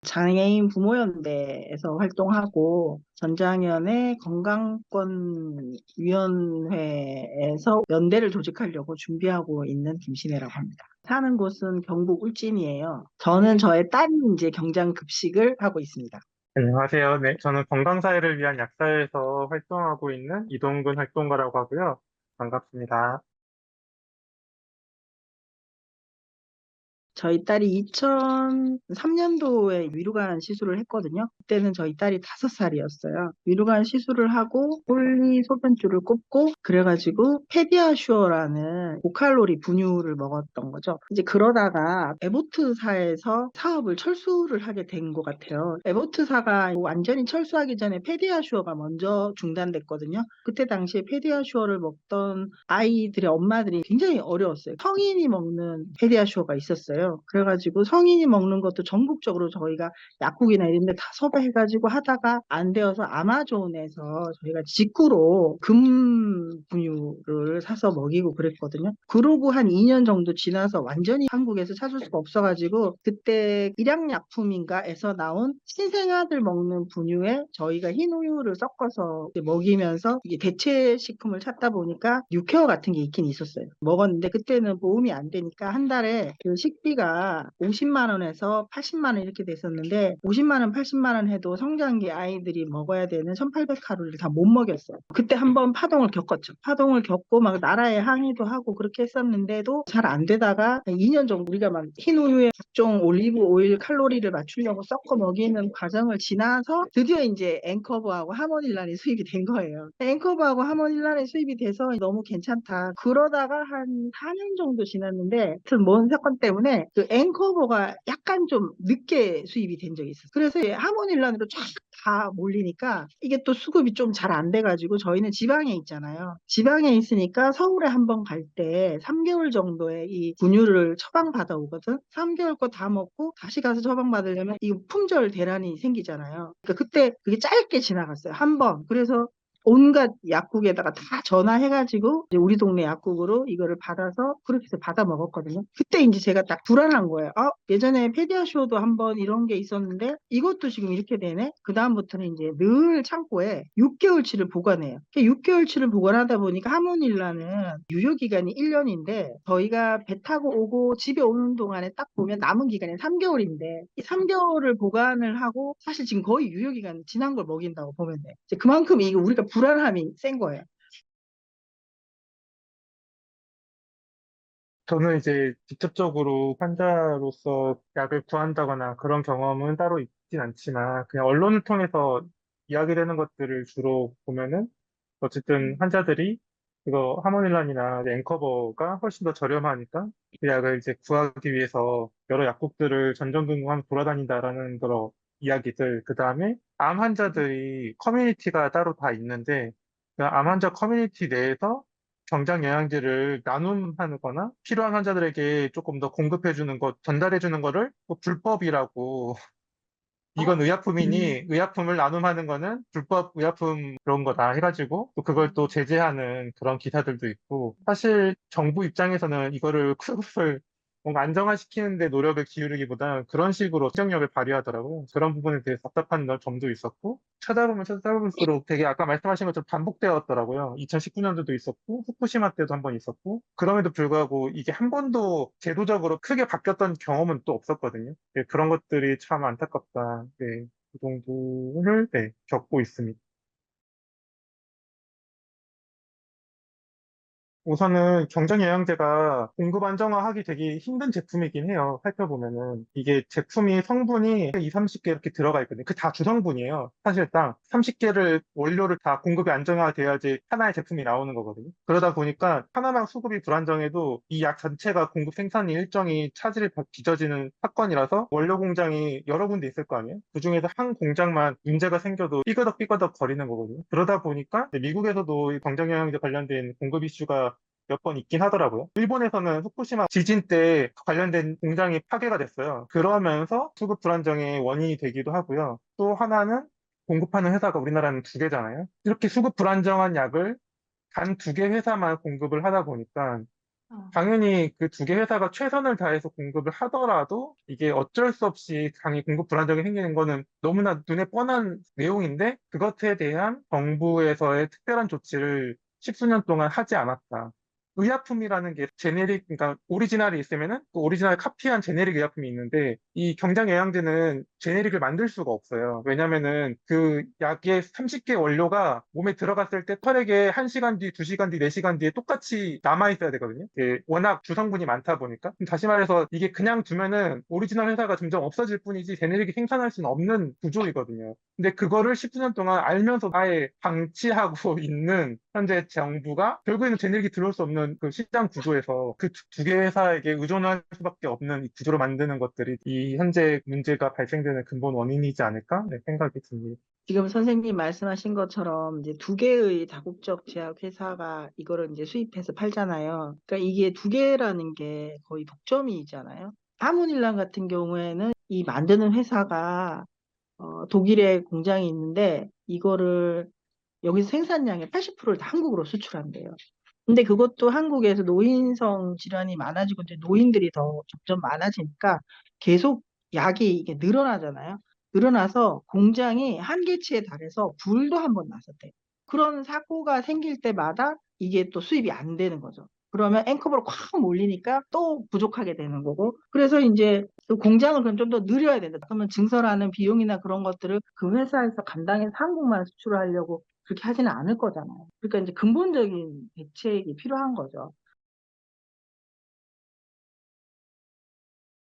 장애인 부모연대에서 활동하고 전장현의 건강권위원회에서 연대를 조직하려고 준비하고 있는 김신혜라고 합니다. 사는 곳은 경북 울진이에요. 저는 저의 딸이 이제 경장급식을 하고 있습니다. 안녕하세요. 네, 저는 건강사회를 위한 약사회에서 활동하고 있는 이동근 활동가라고 하고요. 반갑습니다. 저희 딸이 2003년도에 위로관 시술을 했거든요. 그때는 저희 딸이 5살이었어요. 위로관 시술을 하고 폴리소변줄을 꽂고 그래가지고 페디아슈어라는 고칼로리 분유를 먹었던 거죠. 이제 그러다가 에보트사에서 사업을 철수를 하게 된 것 같아요. 에보트사가 완전히 철수하기 전에 페디아슈어가 먼저 중단됐거든요. 그때 당시에 페디아슈어를 먹던 아이들의 엄마들이 굉장히 어려웠어요. 성인이 먹는 페디아슈어가 있었어요. 그래가지고 성인이 먹는 것도 전국적으로 저희가 약국이나 이런 데 다 섭외해가지고 하다가 안 되어서 아마존에서 저희가 직구로 금 분유를 사서 먹이고 그랬거든요. 그러고 한 2년 정도 지나서 완전히 한국에서 찾을 수가 없어가지고 그때 일양약품인가에서 나온 신생아들 먹는 분유에 저희가 흰 우유를 섞어서 이제 먹이면서 이게 대체 식품을 찾다 보니까 육회어 같은 게 있긴 있었어요. 먹었는데 그때는 보험이 안 되니까 한 달에 그 식비가 50만 원에서 80만 원 이렇게 됐었는데 50만 원, 80만 원 해도 성장기 아이들이 먹어야 되는 1800칼로리를 다 못 먹였어요. 그때 한번 파동을 겪었죠. 파동을 겪고 막 나라에 항의도 하고 그렇게 했었는데도 잘 안 되다가 2년 정도 우리가 막 흰 우유에 각종 올리브 오일 칼로리를 맞추려고 섞어 먹이는 과정을 지나서 드디어 이제 앵커버하고 하모닐란이 수입이 된 거예요. 앵커버하고 하모닐란이 수입이 돼서 너무 괜찮다. 그러다가 한 4년 정도 지났는데 하여튼 뭔 사건 때문에 그 앵커버가 약간 좀 늦게 수입이 된 적이 있었어요. 그래서 하모닐란으로 쫙 다 몰리니까 이게 또 수급이 좀 잘 안 돼가지고 저희는 지방에 있잖아요. 지방에 있으니까 서울에 한번 갈 때 3개월 정도의 이 분유를 처방받아 오거든. 3개월 거 다 먹고 다시 가서 처방받으려면 이 품절 대란이 생기잖아요. 그러니까 그때 그게 짧게 지나갔어요. 한 번. 그래서 온갖 약국에다가 다 전화해가지고 이제 우리 동네 약국으로 이거를 받아서 그렇게 해서 받아 먹었거든요. 그때 이제 제가 딱 불안한 거예요. 예전에 페디아쇼도 한번 이런 게 있었는데 이것도 지금 이렇게 되네. 그 다음부터는 이제 늘 창고에 6개월치를 보관해요. 6개월치를 보관하다 보니까 하모닐라는 유효기간이 1년인데 저희가 배 타고 오고 집에 오는 동안에 딱 보면 남은 기간이 3개월인데 이 3개월을 보관을 하고 사실 지금 거의 유효기간 지난 걸 먹인다고 보면 돼. 이제 그만큼 이거 우리가 불안함이 센 거예요. 저는 이제 직접적으로 환자로서 약을 구한다거나 그런 경험은 따로 있진 않지만 그냥 언론을 통해서 이야기되는 것들을 주로 보면은 어쨌든 환자들이 그거 하모닐란이나 앵커버가 훨씬 더 저렴하니까 그 약을 이제 구하기 위해서 여러 약국들을 전전긍긍하며 돌아다닌다라는 그런 이야기들, 그 다음에 암 환자들이 커뮤니티가 따로 다 있는데 그 암 환자 커뮤니티 내에서 경장 영양제를 나눔하거나 필요한 환자들에게 조금 더 공급해주는 것, 전달해주는 거를 또 불법이라고 이건 의약품이니 의약품을 나눔하는 거는 불법 의약품 그런 거다 해가지고 또 그걸 또 제재하는 그런 기사들도 있고 사실 정부 입장에서는 이거를 수급을 뭔가 안정화시키는 데 노력을 기울이기보다 그런 식으로 행정력을 발휘하더라고요. 그런 부분에 대해서 답답한 점도 있었고 찾아보면 찾아볼수록 되게 아까 말씀하신 것처럼 반복되었더라고요. 2019년도도 있었고 후쿠시마 때도 한 번 있었고 그럼에도 불구하고 이게 한 번도 제도적으로 크게 바뀌었던 경험은 또 없었거든요. 네, 그런 것들이 참 안타깝다. 네, 그 정도를 네, 겪고 있습니다. 우선은 경정영양제가 공급 안정화하기 되게 힘든 제품이긴 해요. 살펴보면은. 이게 제품이 성분이 2, 30개 이렇게 들어가 있거든요. 그 다 주성분이에요. 사실상 30개를 원료를 다 공급이 안정화돼야지 하나의 제품이 나오는 거거든요. 그러다 보니까 하나당 수급이 불안정해도 이 약 전체가 공급 생산이 일정이 차질이 빚어지는 사건이라서 원료 공장이 여러 군데 있을 거 아니에요. 그중에서 한 공장만 문제가 생겨도 삐거덕 거리는 거거든요. 그러다 보니까 미국에서도 이 경정영양제 관련된 공급 이슈가 몇 번 있긴 하더라고요. 일본에서는 후쿠시마 지진 때 관련된 공장이 파괴가 됐어요. 그러면서 수급 불안정의 원인이 되기도 하고요. 또 하나는 공급하는 회사가 우리나라는 두 개잖아요. 이렇게 수급 불안정한 약을 단 두 개 회사만 공급을 하다 보니까 당연히 그 두 개 회사가 최선을 다해서 공급을 하더라도 이게 어쩔 수 없이 당연히 공급 불안정이 생기는 거는 너무나 눈에 뻔한 내용인데 그것에 대한 정부에서의 특별한 조치를 십수년 동안 하지 않았다. 의약품이라는 게 제네릭, 그러니까 오리지널이 있으면은 그 오리지널 카피한 제네릭 의약품이 있는데 이 경장 영양제는 제네릭을 만들 수가 없어요. 왜냐면은 그 약의 30개 원료가 몸에 들어갔을 때 혈액에 1시간 뒤, 2시간 뒤, 4시간 뒤에 똑같이 남아있어야 되거든요. 이게 워낙 주성분이 많다 보니까. 다시 말해서 이게 그냥 두면은 오리지널 회사가 점점 없어질 뿐이지 제네릭이 생산할 수는 없는 구조이거든요. 근데 그거를 10년 동안 알면서 아예 방치하고 있는 현재 정부가 결국에는 제네릭이 들어올 수 없는 그 시장 구조에서 그 두 개 회사에게 의존할 수밖에 없는 이 구조를 만드는 것들이 이 현재 문제가 발생되는 근본 원인이지 않을까? 네, 생각이 듭니다. 지금 선생님 말씀하신 것처럼 이제 두 개의 다국적 제약 회사가 이거를 이제 수입해서 팔잖아요. 그러니까 이게 두 개라는 게 거의 독점이잖아요. 아문일란 같은 경우에는 이 만드는 회사가 독일에 공장이 있는데 이거를 여기서 생산량의 80%를 다 한국으로 수출한대요. 근데 그것도 한국에서 노인성 질환이 많아지고 이제 노인들이 더 점점 많아지니까 계속 약이 이게 늘어나잖아요. 늘어나서 공장이 한계치에 달해서 불도 한번 났었대요. 그런 사고가 생길 때마다 이게 또 수입이 안 되는 거죠. 그러면 앵커버를 콱 몰리니까 또 부족하게 되는 거고. 그래서 이제 그 공장을 그럼 좀 더 늘려야 된다. 그러면 증설하는 비용이나 그런 것들을 그 회사에서 감당해서 한국만 수출하려고 그렇게 하지는 않을 거잖아요. 그러니까 이제 근본적인 대책이 필요한 거죠.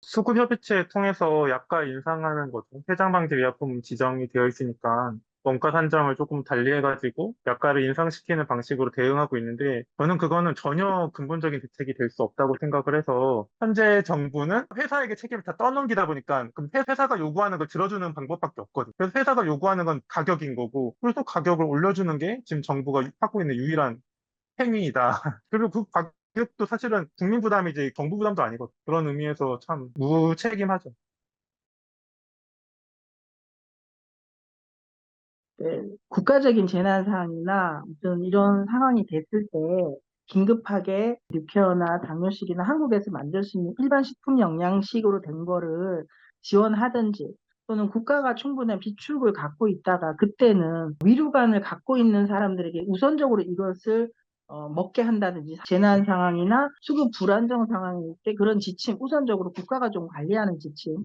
수급협의체 통해서 약가 인상하는 거죠. 폐장방지 의약품 지정이 되어 있으니까 원가 산정을 조금 달리해가지고 약가를 인상시키는 방식으로 대응하고 있는데 저는 그거는 전혀 근본적인 대책이 될 수 없다고 생각을 해서 현재 정부는 회사에게 책임을 다 떠넘기다 보니까 그럼 회사가 요구하는 걸 들어주는 방법밖에 없거든요. 그래서 회사가 요구하는 건 가격인 거고 그래서 가격을 올려주는 게 지금 정부가 하고 있는 유일한 행위이다. 그리고 그 가격도 사실은 국민 부담이지 정부 부담도 아니거든. 그런 의미에서 참 무책임하죠. 네, 국가적인 재난 상황이나 무슨 이런 상황이 됐을 때 긴급하게 뉴케어나 당뇨식이나 한국에서 만들 수 있는 일반 식품 영양식으로 된 거를 지원하든지 또는 국가가 충분한 비축을 갖고 있다가 그때는 위로관을 갖고 있는 사람들에게 우선적으로 이것을 먹게 한다든지 재난 상황이나 수급 불안정 상황일 때 그런 지침 우선적으로 국가가 좀 관리하는 지침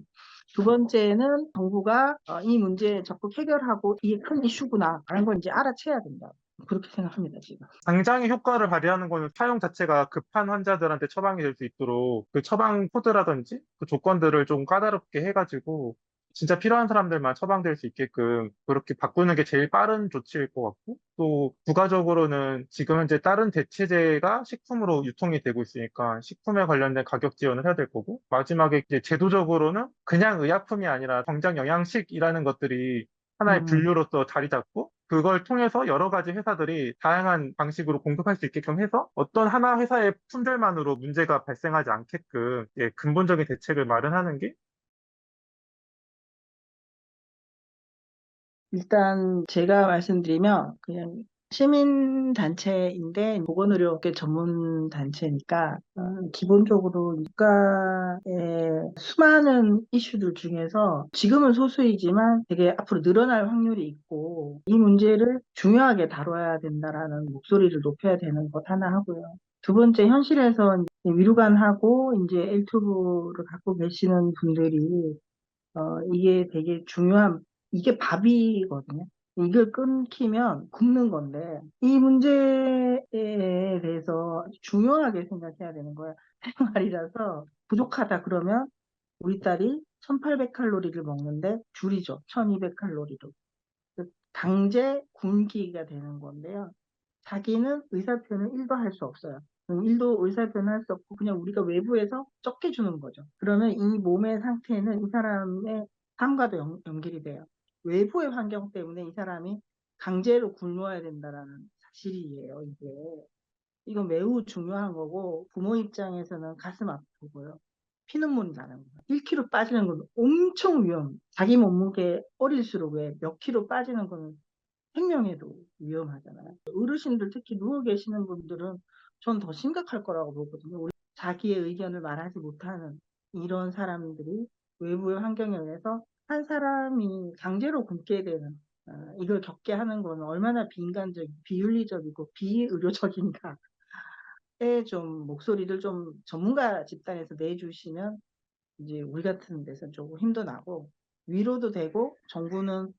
두 번째는 정부가 이 문제에 적극 해결하고 이게 큰 이슈구나 라는 걸 이제 알아채야 된다. 그렇게 생각합니다, 지금. 당장의 효과를 발휘하는 거는 사용 자체가 급한 환자들한테 처방이 될 수 있도록 그 처방 코드라든지 그 조건들을 좀 까다롭게 해가지고 진짜 필요한 사람들만 처방될 수 있게끔 그렇게 바꾸는 게 제일 빠른 조치일 것 같고 또 부가적으로는 지금 현재 다른 대체제가 식품으로 유통이 되고 있으니까 식품에 관련된 가격 지원을 해야 될 거고 마지막에 이제 제도적으로는 그냥 의약품이 아니라 정장 영양식이라는 것들이 하나의 음, 분류로서 자리 잡고 그걸 통해서 여러 가지 회사들이 다양한 방식으로 공급할 수 있게끔 해서 어떤 하나 회사의 품절만으로 문제가 발생하지 않게끔 예, 근본적인 대책을 마련하는 게 일단 제가 말씀드리면 그냥 시민단체인데 보건의료계 전문단체니까 기본적으로 국가의 수많은 이슈들 중에서 지금은 소수이지만 되게 앞으로 늘어날 확률이 있고 이 문제를 중요하게 다뤄야 된다라는 목소리를 높여야 되는 것 하나 하고요. 두 번째 현실에서 위로관하고 이제 L튜브를 갖고 계시는 분들이 이게 되게 중요한, 이게 밥이거든요. 이걸 끊기면 굶는 건데, 이 문제에 대해서 중요하게 생각해야 되는 거예요. 생활이라서 부족하다 그러면 우리 딸이 1800칼로리를 먹는데 줄이죠. 1200칼로리로. 강제 굶기가 되는 건데요. 자기는 의사표현을 1도 할 수 없어요. 1도 의사표현을 할 수 없고 그냥 우리가 외부에서 적게 주는 거죠. 그러면 이 몸의 상태는 이 사람의 삶과도 연결이 돼요. 외부의 환경 때문에 이 사람이 강제로 굶어야 된다라는 사실이에요, 이게. 이건 매우 중요한 거고 부모 입장에서는 가슴 아프고요. 피눈물이 나는 거예요. 1kg 빠지는 건 엄청 위험. 자기 몸무게 어릴수록 왜 몇 킬로 빠지는 거는 생명에도 위험하잖아요. 어르신들 특히 누워 계시는 분들은 전 더 심각할 거라고 보거든요. 자기의 의견을 말하지 못하는 이런 사람들이 외부의 환경에 의해서 한 사람이 강제로 굶게 되는 이걸 겪게 하는 건 얼마나 비인간적이고 비윤리적이고 비의료적인가에 좀 목소리를 좀 전문가 집단에서 내주시면 이제 우리 같은 데서 조금 힘도 나고 위로도 되고 정부는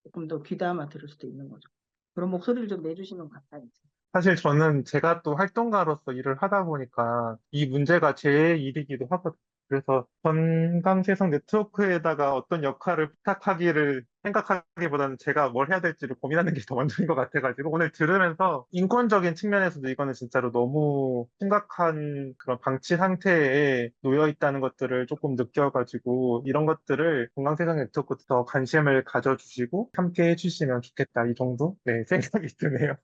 조금 더 귀담아 들을 수도 있는 거죠. 그런 목소리를 좀 내주시면 감사하겠습니다. 사실 저는 제가 또 활동가로서 일을 하다 보니까 이 문제가 제 일이기도 하거든요. 그래서 건강세상 네트워크에다가 어떤 역할을 부탁하기를 생각하기보다는 제가 뭘 해야 될지를 고민하는 게 더 먼저인 것 같아가지고 오늘 들으면서 인권적인 측면에서도 이거는 진짜로 너무 심각한 그런 방치 상태에 놓여 있다는 것들을 조금 느껴가지고 이런 것들을 건강세상 네트워크도 더 관심을 가져주시고 함께 해주시면 좋겠다 이 정도? 네, 생각이 드네요.